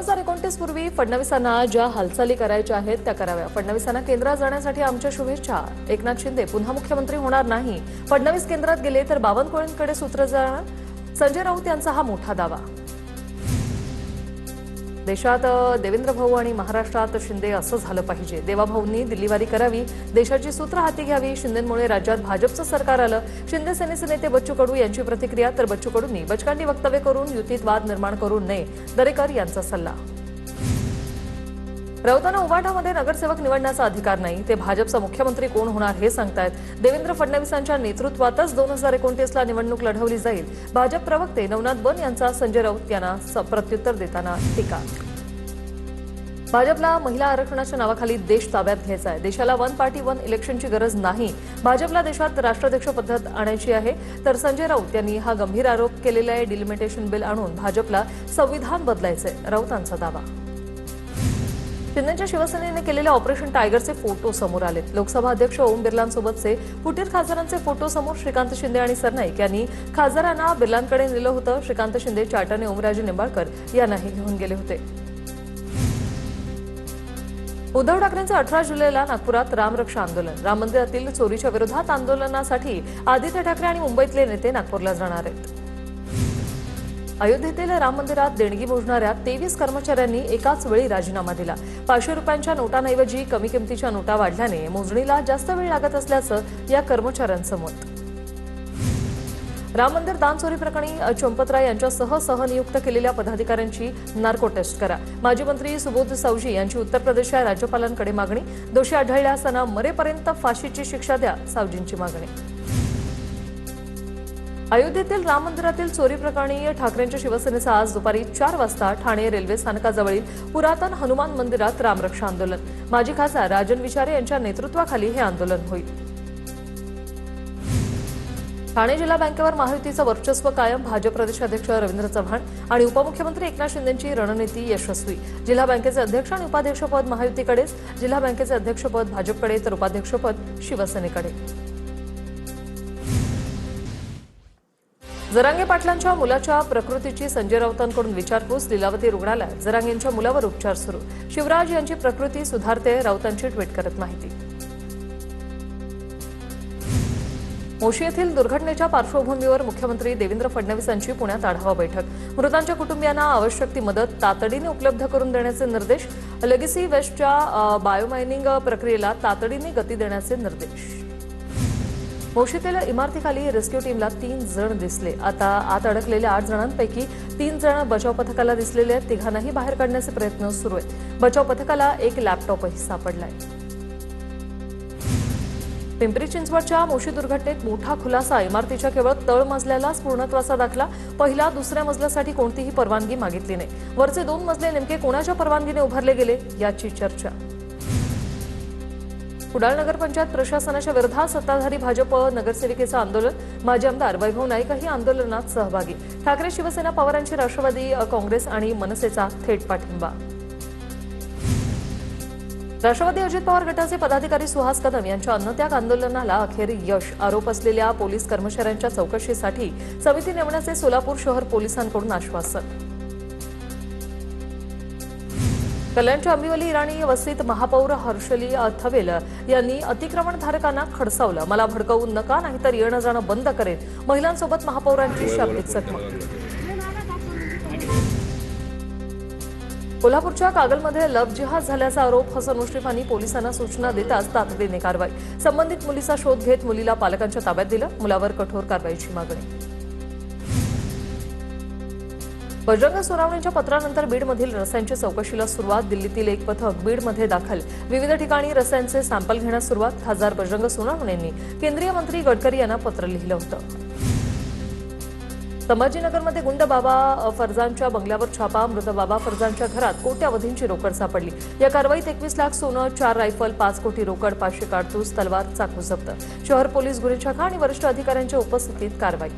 2029 पूर्वी फडणवीसांना ज्या हालचाली करायच्या आहेत त्या कराव्या। फडणवीसांना केंद्रात जाण्यासाठी आमच्या शुभेच्छा। एकनाथ शिंदे पुन्हा मुख्यमंत्री होणार नाही। फडणवीस केंद्रात गेले तर बावनकुळेंकडे सूत्र जाणार। संजय राऊत यांचा हा मोठा दावा। देशात देवेंद्र भाऊ आणि महाराष्ट्रात शिंदे असं झालं पाहिजे। देवाभाऊंनी दिल्लीवारी करावी, देशाची सूत्र हाती घ्यावी। शिंदेंमुळे राज्यात भाजपचं सरकार आलं। शिंदे सेनेचे नेते बच्चू कडू यांची प्रतिक्रिया। तर बच्चू कडूंनी बचकांडी वक्तव्य करून युतीत वाद निर्माण करू नये, दरेकर यांचा सल्ला। राऊतांना उबाठामध्ये नगरसेवक निवडण्याचा अधिकार नाही। ते भाजपचा मुख्यमंत्री कोण होणार हे सांगतायत। देवेंद्र फडणवीसांच्या नेतृत्वातच 2029ला निवडणूक लढवली जाईल। भाजप प्रवक्ते नवनाथ बन यांचा संजय राऊत यांना प्रत्युत्तर देताना टीका। भाजपला महिला आरक्षणाच्या नावाखाली देश ताब्यात घ्यायचा आहे। देशाला वन पार्टी वन इलेक्शनची गरज नाही। भाजपला देशात राष्ट्राध्यक्ष पद्धत आणायची आहे। तर संजय राऊत यांनी हा गंभीर आरोप केलेला आहे। डिलिमिटेशन बिल आणून भाजपला संविधान बदलायचंय, राऊतांचा दावा। शिंदेच्या शिवसेनेने केलेल्या ऑपरेशन टायगरचे फोटो समोर आलेत। लोकसभा अध्यक्ष ओम बिर्लांसोबतचे फुटीर खासदारांचे फोटो समोर। श्रीकांत शिंदे आणि सरनाईक यांनी खासदारांना बिर्लांकडे नेलं होतं। श्रीकांत शिंदे चाटाने ओमराजे निंबाळकर यांनाही घेऊन गेले होते। उद्धव ठाकरेंचे 18 जुलैला नागपुरात रामरक्षा आंदोलन। राम मंदिरातील चोरीच्या विरोधात आंदोलनासाठी आदित्य ठाकरे आणि मुंबईतले नेते नागपूरला जाणार आहेत। अयोध्येतील राम मंदिरात देणगी मोजणाऱ्या 23 कर्मचाऱ्यांनी एकाच वेळी राजीनामा दिला। 500 रुपयांच्या नोटांऐवजी कमी किमतीच्या नोटा वाढल्याने मोजणीला जास्त वेळ लागत असल्याचं या कर्मचाऱ्यांचं मत। राम मंदिर दान चोरी प्रकरणी चंपतराय यांच्यासह सहनियुक्त केलेल्या पदाधिकाऱ्यांची नार्को टेस्ट करा। माजी मंत्री सुबोध सावजी यांची उत्तर प्रदेशच्या राज्यपालांकडे मागणी। दोषी आढळल्यास त्यांना मरेपर्यंत फाशीची शिक्षा द्या, सावजींची मागणी। अयोध्येतील राम मंदिरातील चोरी प्रकरणी ठाकरेंच्या शिवसेनेचं आज दुपारी 4 वाजता ठाणे रेल्वे स्थानकाजवळील पुरातन हनुमान मंदिरात रामरक्षा आंदोलन। माजी खासदार राजन विचारे यांच्या नेतृत्वाखाली हे आंदोलन होईल। ठाणे जिल्हा बँकेवर महायुतीचं वर्चस्व कायम। भाजप प्रदेशाध्यक्ष रवींद्र चव्हाण आणि उपमुख्यमंत्री एकनाथ शिंदेंची रणनीती यशस्वी। जिल्हा बँकेचे अध्यक्ष आणि उपाध्यक्षपद महायुतीकडेच। जिल्हा बँकेचे अध्यक्षपद भाजपकडे तर उपाध्यक्षपद शिवसेनेकडे। जरांगे पाटलांच्या मुलाच्या प्रकृतीची संजय राऊतांकडून विचारपूस। लीलावती रुग्णालयात जरांगेंच्या मुलावर उपचार सुरू। शिवराज यांची प्रकृती सुधारते, राऊतांची ट्विट करत माहिती। मोशी येथील दुर्घटनेच्या पार्श्वभूमीवर मुख्यमंत्री देवेंद्र फडणवीसांची पुण्यात आढावा बैठक। मृतांच्या कुटुंबियांना आवश्यक ती मदत तातडीने उपलब्ध करून देण्याचे निर्देश। लेगसी वेस्टच्या बायोमायनिंग प्रक्रियेला तातडीने गती देण्याचे निर्देश। मोशीतील इमारतीखाली रेस्क्यू टीमला 3 जण दिसले। आता आत अडकलेल्या 8 जणांपैकी 3 जण बचाव पथकाला दिसलेले आहेत। तिघांनाही बाहेर काढण्याचे प्रयत्न सुरू आहेत। बचाव पथकाला एक लॅपटॉपही सापडलाय। पिंपरी चिंचवडच्या मोशी दुर्घटनेत मोठा खुलासा। इमारतीच्या केवळ तळमजल्यालाच पूर्णत्वाचा दाखला। पहिल्या दुसऱ्या मजल्यासाठी कोणतीही परवानगी मागितली नाही। वरचे 2 मजले नेमके कोणाच्या परवानगीने उभारले गेले याची चर्चा। कुडाळ नगरपंचायत प्रशासनाच्या विरोधात सत्ताधारी भाजप नगरसेविकेचं आंदोलन। माजी आमदार वैभव नाईकही आंदोलनात सहभागी। ठाकरे शिवसेना पवारांची राष्ट्रवादी काँग्रेस आणि मनसेचा थेट पाठिंबा। राष्ट्रवादी अजित पवार गटाचे पदाधिकारी सुहास कदम यांच्या अन्नत्याग आंदोलनाला अखेर यश। आरोप असलेल्या पोलीस कर्मचाऱ्यांच्या चौकशीसाठी समिती नेमण्याचे सोलापूर शहर पोलिसांकडून आश्वासन। कल्याणच्या अंबिवली इराणी वस्तीत महापौर हर्षली थवेल यांनी अतिक्रमणधारकांना खडसावलं। मला भडकवू नका, नाहीतर येणं जाणं बंद करेन। महिलांसोबत महापौरांची शाब्दिक चकमक। कोल्हापूरच्या कागलमध्ये लव्ह जिहाद झाल्याचा आरोप। हसन मुश्रीफांनी पोलिसांना सूचना देताच तातडीने कारवाई। संबंधित मुलीचा शोध घेत मुलीला पालकांच्या ताब्यात दिलं। मुलावर कठोर कारवाईची मागणी। बजरंग सोनावणेच्या पत्रानंतर बीडमधील रस्त्यांच्या चौकशीला सुरुवात। दिल्लीतील एक पथक बीडमध्ये दाखल। विविध ठिकाणी रस्त्यांचे सॅम्पल घेण्यास सुरुवात। खासदार बजरंग सोनावणेंनी केंद्रीय मंत्री गडकरी यांना पत्र लिहिलं होतं। संभाजीनगरमध्ये गुंड बाबा फरजानच्या बंगल्यावर छापा। मृत बाबा फरजानच्या घरात कोट्यावधींची रोकड सापडली। या कारवाईत 21 लाख सोनं, 4 रायफल, 5 कोटी रोकड, 500 कारतूस, तलवार, चाकू जप्त। शहर पोलीस गुन्हे शाखा आणि वरिष्ठ अधिकाऱ्यांच्या उपस्थितीत कारवाई।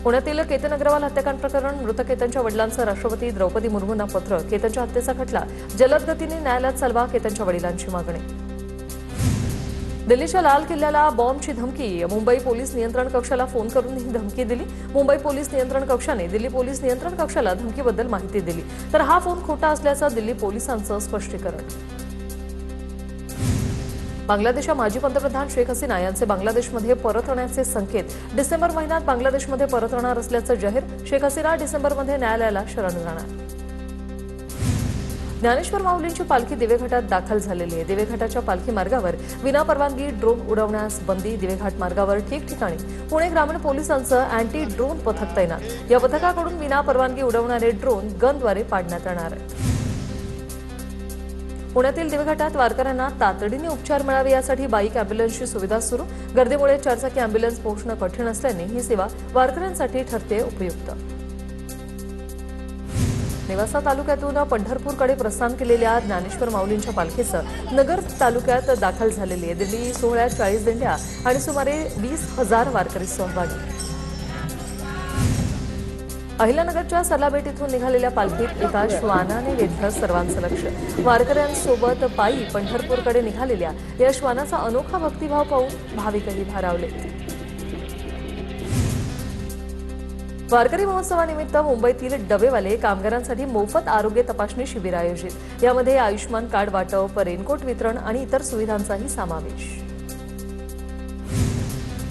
पुण्यातील केतन अग्रवाल हत्याकांड प्रकरण। मृत केतनच्या वडिलांचं राष्ट्रपती द्रौपदी मुर्मूंना पत्र। केतनच्या हत्येचा खटला जलद गतीने न्यायालयात चालवा, केतनच्या वडिलांची मागणी। दिल्लीच्या लाल किल्ल्याला बॉम्बची धमकी. मुंबई पोलीस नियंत्रण कक्षाला फोन करून ही धमकी दिली. मुंबई पोलीस नियंत्रण कक्षाने दिल्ली पोलीस नियंत्रण कक्षाला धमकीबद्दल माहिती दिली. तर हा फोन खोटा असल्याचं दिल्ली पोलिसांचं स्पष्टीकरण. बांगलादेशच्या माजी पंतप्रधान शेख हसीना यांचे बांगलादेशमध्ये परतण्याचे संकेत. डिसेंबर महिन्यात बांगलादेशमध्ये परतणार असल्याचं जाहीर. शेख हसीना डिसेंबरमध्ये न्यायालयाला शरण जाणार. ज्ञानेश्वर माऊलींची पालखी दिवेघाटात दाखल झालेली आहे. दिवेघाटाच्या पालखी मार्गावर विनापरवानगी ड्रोन उडवण्यास बंदी. दिवेघाट मार्गावर ठिकठिकाणी पुणे ग्रामीण पोलिसांचं अँटी ड्रोन पथक तैनात. या पथकाकडून विनापरवानगी उडवणारे ड्रोन गनद्वारे पाडण्यात येणार आहे. पुण्यातील दिवेघाटात वारकऱ्यांना तातडीने उपचार मिळावे यासाठी बाईक अँब्युलन्सची सुविधा सुरू. गर्दीमुळे 4 चाकी अँब्युलन्स पोहोचणं कठीण असल्याने ही सेवा वारकऱ्यांसाठी ठरते उपयुक्त. नेवासा तालुक्यातून पंढरपूरकडे प्रस्थान केलेल्या ज्ञानेश्वर माऊलींच्या पालखीचं नगर तालुक्यात दाखल झालेली आहे. दिल्ली सोहळ्यात 40 दिंड्या आणि सुमारे 20,000 वारकरी सहभागी. अहिल्यानगरच्या सरलाबेट इथून निघालेल्या पालखीत एका श्वानाने वेधलं सर्वांचं लक्ष. वारकऱ्यांसोबत पायी पंढरपूरकडे निघालेल्या या श्वानाचा अनोखा भक्तिभाव पाहून भाविकही भारावले. वारकरी महोत्सवानिमित्त मुंबईतील डबेवाले कामगारांसाठी मोफत आरोग्य तपासणी शिबिर आयोजित. यामध्ये आयुष्मान कार्ड वाटप, रेनकोट वितरण आणि इतर सुविधांचाही समावेश.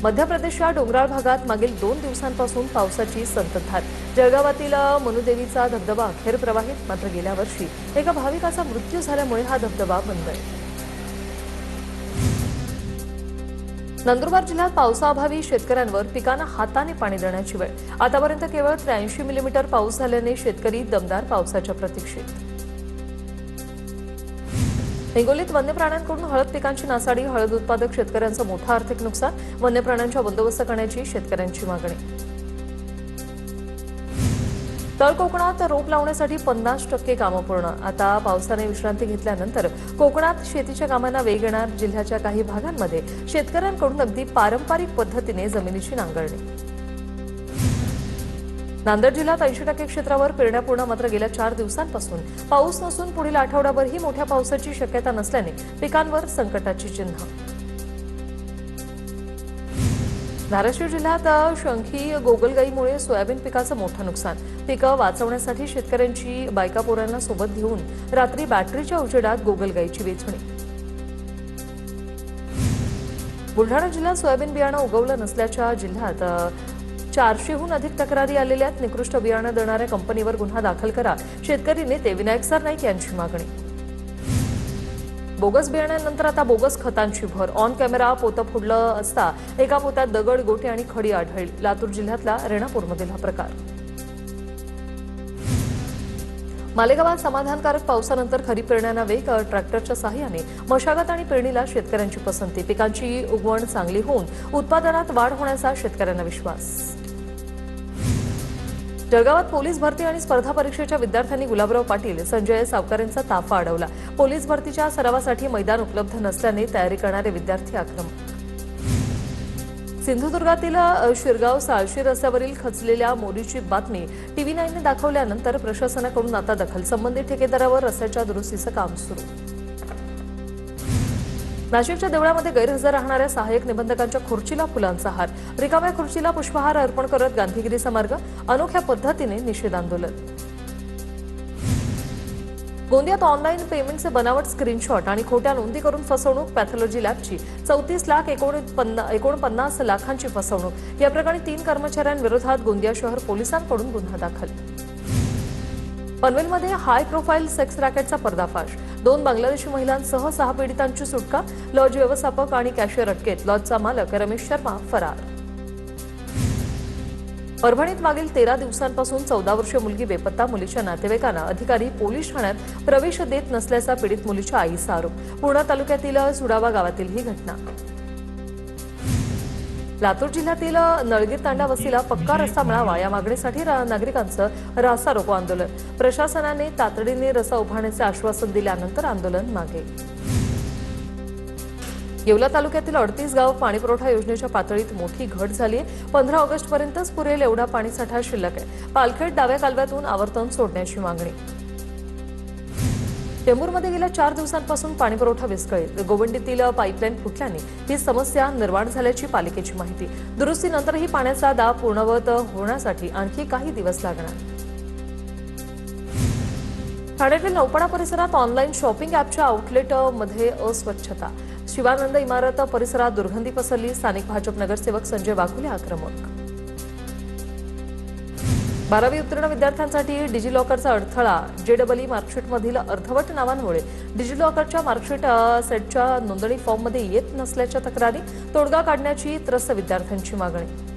मध्य प्रदेशच्या डोंगराळ भागात मागील 2 दिवसांपासून पावसाची संततधार. जळगावातील मनुदेवीचा धबधबा अखेर प्रवाहित. मात्र गेल्या वर्षी एका भाविकाचा मृत्यू झाल्यामुळे हा धबधबा बंद आहे. नंदुरबार जिल्ह्यात पावसाअभावी शेतकऱ्यांवर पिकांना हाताने पाणी देण्याची वेळ. आतापर्यंत केवळ 83 मिलीमीटर पाऊस झाल्याने शेतकरी दमदार पावसाच्या प्रतीक्षेत. हिंगोलीत वन्य प्राण्यांकडून हळद पिकांची नासाडी. हळद उत्पादक शेतकऱ्यांचं मोठं आर्थिक नुकसान. वन्य प्राण्यांचा बंदोबस्त करण्याची शेतकऱ्यांची मागणी. तळ कोकणात रोप लावण्यासाठी 50% कामं पूर्ण. आता पावसाने विश्रांती घेतल्यानंतर कोकणात शेतीच्या कामांना वेग येणार. जिल्ह्याच्या काही भागांमध्ये शेतकऱ्यांकडून अगदी पारंपरिक पद्धतीने जमिनीची नांगरणी. नांदेड जिल्ह्यात 80% क्षेत्रावर पेरण्या पूर्ण. मात्र गेल्या 4 दिवसांपासून पाऊस नसून पुढील आठवड्याभरही मोठ्या पावसाची शक्यता नसल्याने पिकांवर संकटाची चिन्ह. धाराशिव जिल्ह्यात शंखी गोगलगाईमुळे सोयाबीन पिकाचं मोठं नुकसान. पिकं वाचवण्यासाठी शेतकऱ्यांची बायका पोरांना सोबत घेऊन रात्री बॅटरीच्या उजेडात गोगलगाईची वेचणी. बुलढाणा जिल्ह्यात सोयाबीन बियाणं उगवलं नसल्याच्या जिल्ह्यात 400हून अधिक तक्रारी आलेल्या आहेत. निकृष्ट बियाणं देणाऱ्या कंपनीवर गुन्हा दाखल करा. शेतकरी नेते विनायक सरनाईक यांची मागणी. बोगस बियाण्यानंतर आता बोगस खतांची भर. ऑन कॅमेरा पोतं फोडलं असता एका पोत्यात दगड, गोटे आणि खडी आढळली. लातूर जिल्ह्यातला रेणापूरमधील हा प्रकार. मालेगावात समाधानकारक पावसानंतर खरीप पेरण्यांना वेग. ट्रॅक्टरच्या साहाय्याने मशागत आणि पेरणीला शेतकऱ्यांची पसंती. पिकांची उगवण चांगली होऊन उत्पादनात वाढ होण्याचा शेतकऱ्यांना विश्वास. जळगावात पोलीस भरती आणि स्पर्धा परीक्षेच्या विद्यार्थ्यांनी गुलाबराव पाटील, संजय सावकारेंचा ताफा अडवला. पोलीस भरतीच्या सरावासाठी मैदान उपलब्ध नसल्याने तयारी करणारे विद्यार्थी आक्रमक. सिंधुदुर्गातील शिरगाव साळशी रस्त्यावरील खचलेल्या मोरीची बातमी TV9ने दाखवल्यानंतर प्रशासनाकडून आता दखल. संबंधित ठेकेदारावर रस्त्याच्या दुरुस्तीचं काम सुरू. नाशिकच्या देवळामध्ये गैरहजर राहणाऱ्या सहाय्यक निबंधकांच्या खुर्चीला फुलांचा हार. रिकाम्या खुर्चीला पुष्पहार अर्पण करत गांधीगिरीचा मार्ग. अनोख्या पद्धतीने निषेध आंदोलन. गोंदियात ऑनलाईन पेमेंटचे बनावट स्क्रीनशॉट आणि खोट्या नोंदी करून फसवणूक. पॅथॉलॉजी लॅबची 34,49,00,000 लाखांची फसवणूक. या प्रकरणी 3 कर्मचाऱ्यांविरोधात गोंदिया शहर पोलिसांकडून गुन्हा दाखल. पनवेलमध्ये हाय प्रोफाईल सेक्स रॅकेटचा पर्दाफाश. 2 बांगलादेशी महिलांसह 6 पीडितांची सुटका. लॉज व्यवस्थापक आणि कॅशियर अटकेत. लॉजचा मालक रमेश शर्मा फरार. परभणीत मागील 13 दिवसांपासून 14 वर्षीय मुलगी बेपत्ता. मुलीच्या नातेवाईकांना अधिकारी पोलीस ठाण्यात प्रवेश देत नसल्याचा पीडित मुलीच्या आईचा आरोप. पूर्णा तालुक्यातील सुडावा गावातील ही घटना. लातूर जिल्ह्यातील नळगीर तांडा वस्तीला पक्का रस्ता मिळावा या मागणीसाठी नागरिकांचं रास्तारोको आंदोलन. प्रशासनाने तातडीने रस्ता उभारण्याचे आश्वासन दिल्यानंतर आंदोलन मागे. येवला तालुक्यातील 38 गाव पाणीपुरवठा योजनेच्या पातळीत मोठी घट झाली आहे. 15 ऑगस्टपर्यंतच पुरेल एवढा पाणीसाठा शिल्लक आहे. पालखेड डाव्या कालव्यातून आवर्तन सोडण्याची मागणी. टेंभूरमध्ये गेल्या 4 दिवसांपासून पाणीपुरवठा विस्कळीत. गोवंडीतील पाईपलाईन फुटल्याने ही समस्या निर्माण झाल्याची पालिकेची माहिती. दुरुस्तीनंतरही पाण्याचा दाब पूर्णवत होण्यासाठी आणखी काही दिवस लागणार. ठाण्यातील नौपाडा परिसरात ऑनलाईन शॉपिंग ॲपच्या आउटलेटमध्ये अस्वच्छता. शिवानंद इमारत परिसरात दुर्गंधी पसरली. स्थानिक भाजप नगरसेवक संजय वाघुले आक्रमक. 12वी उत्तीर्ण विद्यार्थ्यांसाठी डिजिलॉकरचा अडथळा. जेईई मार्कशीटमधील अर्धवट नावांमुळे डिजिलॉकरच्या मार्कशीट सेटच्या नोंदणी फॉर्ममध्ये येत नसल्याच्या तक्रारी. तोडगा काढण्याची त्रस्त विद्यार्थ्यांची मागणी.